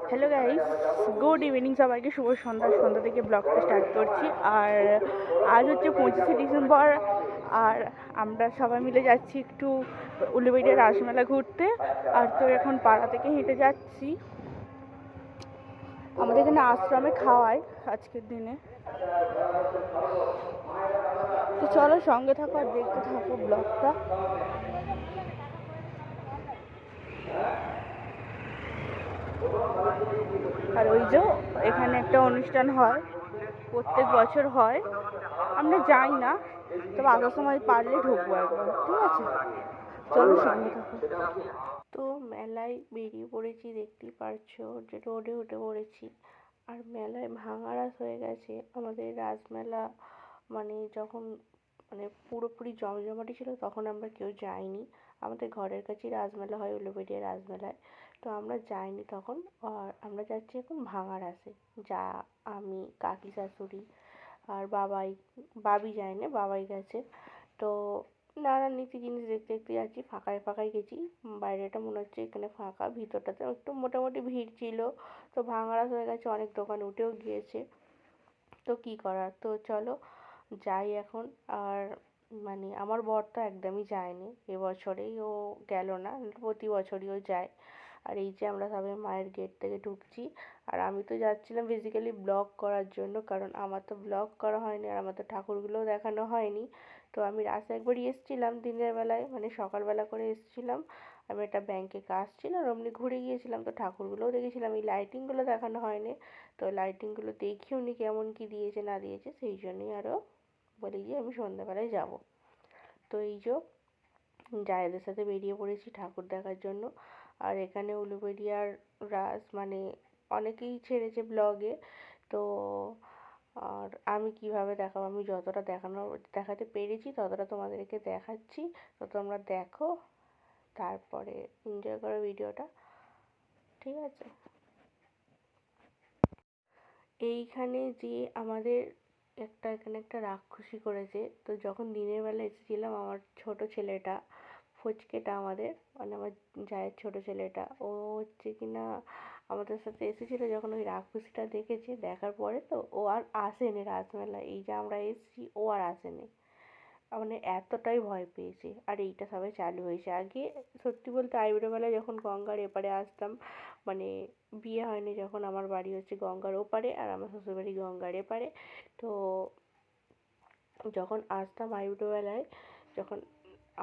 Hello guys, good evening. সবাইকে শুভ সন্ধ্যা থেকে ব্লগটা স্টার্ট করছি। আর আজ হচ্ছে 25শে ডিসেম্বর, আর আমরা সবাই মিলে যাচ্ছি একটু উলুবেড়িয়া রাসমেলা ঘুরতে। আর তো এখন পাড়া থেকে হেঁটে যাচ্ছি। আমাদের এখানে আশ্রমে খাওয়ায় আজকের দিনে। তো চলো সঙ্গে থাকো আর দেখতে থাকো ব্লগটা। আর ওই যে এখানে একটা অনুষ্ঠান হয়, প্রত্যেক বছর হয়। আমরা যাই না, তবে আসার সময় পারলে ঢুকবো একবার, ঠিক আছে? চলো সঙ্গে থাকো। তো মেলায় বেরিয়ে পড়েছি, দেখতেই পারছো যে রোডে উঠে পড়েছি। আর মেলায় ভাঙা রাস হয়ে গেছে। আমাদের রাসমেলা যখন পুরোপুরি জমজমাটি ছিল তখন আমরা কেউ যাইনি। আমাদের ঘরের কাছেই রাসমেলা হয়, উলুবেড়িয়া রাসমেলায়। তো আমরা যাইনি তখন। আর আমরা যাচ্ছি এখন ভাঙা রাসে। যা আমি, কাকি শাশুড়ি আর বাবি যায়নি, বাবাই গেছে। তো নানান নীতি জিনিস দেখতে দেখতে যাচ্ছি, ফাঁকায় ফাঁকায় গেছি। বাইরেটা মনে হচ্ছে এখানে ফাঁকা, ভিতরটাতে একটু মোটামুটি ভিড় ছিল। তো ভাঙা রাস হয়ে গেছে, অনেক দোকান উঠেও গিয়েছে। তো কী করার, তো চলো যাই এখন। আর আমার বর তো একদমই যায়নি এবছরেই, ও গেল না, প্রতি বছরই ও যায়। আর এই যে আমরা সবাই মায়ের গেট থেকে ঢুকছি। আর আমি তো যাচ্ছিলাম বেসিক্যালি ব্লগ করার জন্য, কারণ আমার তো ব্লগ করা হয়নি আর আমার তো ঠাকুরগুলোও দেখানো হয়নি। তো আমি রাতে একবারই এসেছিলাম, দিনের বেলায় সকালবেলা করে এসেছিলাম। আমি একটা ব্যাংকে কাজ ছিল আর অমনি ঘুরে গিয়েছিলাম, তো ঠাকুরগুলোও দেখেছিলাম। এই লাইটিংগুলো দেখানো হয়নি। তো লাইটিংগুলো দেখিও নি কেমন কী দিয়েছে না দিয়েছে, সেই জন্যই আরও বলি যে আমি সন্ধ্যাবেলায় যাব। তো এই যে জায়েদের সাথে বেরিয়ে পড়েছি ঠাকুর দেখার জন্য। আর এখানে উলুবেড়িয়ার রাস অনেকেই ছেড়েছে ব্লগে। তো আর আমি কিভাবে দেখাবো, আমি যতটা দেখাতে পেরেছি ততটা তোমাদেরকে দেখাচ্ছি। তো তোমরা দেখো, তারপরে এনজয় করো ভিডিওটা, ঠিক আছে? এইখানে যে আমাদের এখানে একটা রাক্ষসী করেছে। তো যখন দিনের বেলা এসেছিলাম, আমার ছোট ছেলেটা ফচকেটা আমার জায়ের ছোট ছেলেটা, ও হচ্ছে কিনা আমাদের সাথে এসেছিলো। যখন ওই রাক্ষসীটা দেখেছে, দেখার পরে তো ও আর আসেনি রাসমেলায়। এই যে আমরা এসেছি, ও আর আসেনি। এতটাই ভয় পেয়েছে। আর এইটা সবে চালু হয়েছে। আগে সত্যি বলতে আইবুড়োবেলায় যখন গঙ্গার এপারে আসতাম, বিয়ে হয়নি যখন, আমার বাড়ি হচ্ছে গঙ্গার ওপারে আর আমার শ্বশুরবাড়ি গঙ্গার এপারে। তো যখন আসতাম আইবুড়োবেলায়, যখন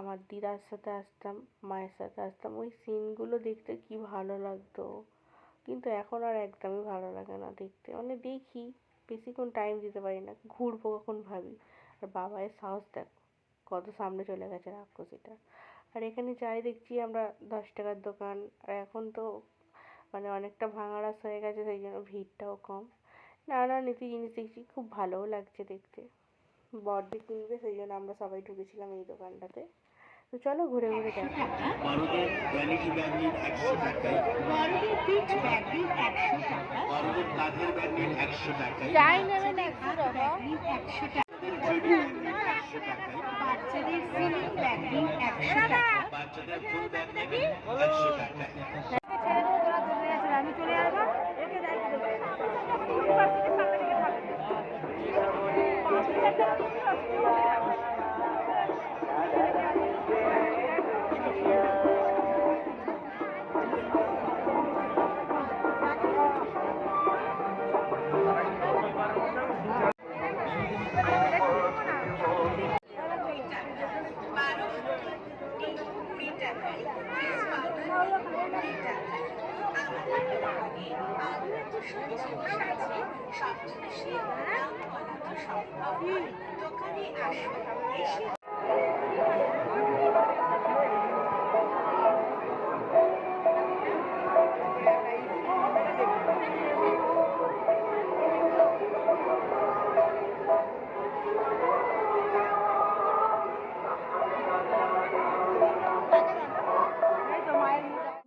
আমার দিদার সাথে আসতাম, মায়ের সাথে আসতাম, ওই সিনগুলো দেখতে কি ভালো লাগতো। কিন্তু এখন আর একদমই ভালো লাগে না দেখতে। দেখি, বেশিক্ষণ টাইম দিতে পারি না, ঘুরবো কখন ভাবি। আর বাবায়ের সাহস দেখো, কত সামনে চলে গেছে রাক্ষসীটা। আর এখানে যাই দেখছি আমরা 10 টাকার দোকান। আর এখন তো অনেকটা ভাঙা রাস হয়ে গেছে, সেই জন্য ভিড়টাও কম। নানা নীতি জিনিস দেখছি, খুব ভালোও লাগছে দেখতে। বড়দি কিনবে, সেই জন্য আমরা সবাই ঢুকেছিলাম এই দোকানটাতে। তো চলো ঘুরে ঘুরে দেখো। বড়দের ভ্যানিটি ব্যাগ নিন 100 টাকায়, বড়দের পিচ ব্যাগ নিন 100 টাকা, বড়দের কাঁধের ব্যাগ নিন 100 টাকায়, যাই নেবেন 100 টাকা, 100 টাকা, বাচ্চাদের সিলিং ব্যাগ নিন 100 টাকা, বাচ্চাদের ফুল ব্যাগ নেবেন 100 টাকায়। আমি চলে আসবো, একে যাই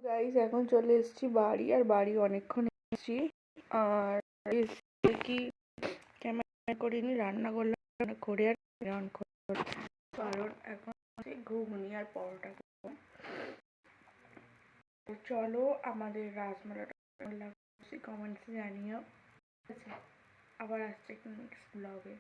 গাইস, এখন চলে এসেছি বাড়ি। আর বাড়ি অনেকক্ষণ এসেছি। আর এসে কি ক্যামেরা করিনি, রান্না করলাম, করে আর অন করে, কারণ এখন ঘুগনি আর পরোটা করবো। চলো আমাদের রাসমেলাটা লাগছে। কমেন্টসে জানিও। ঠিক আছে, আবার আসছে একটা নেক্সট ব্লগে।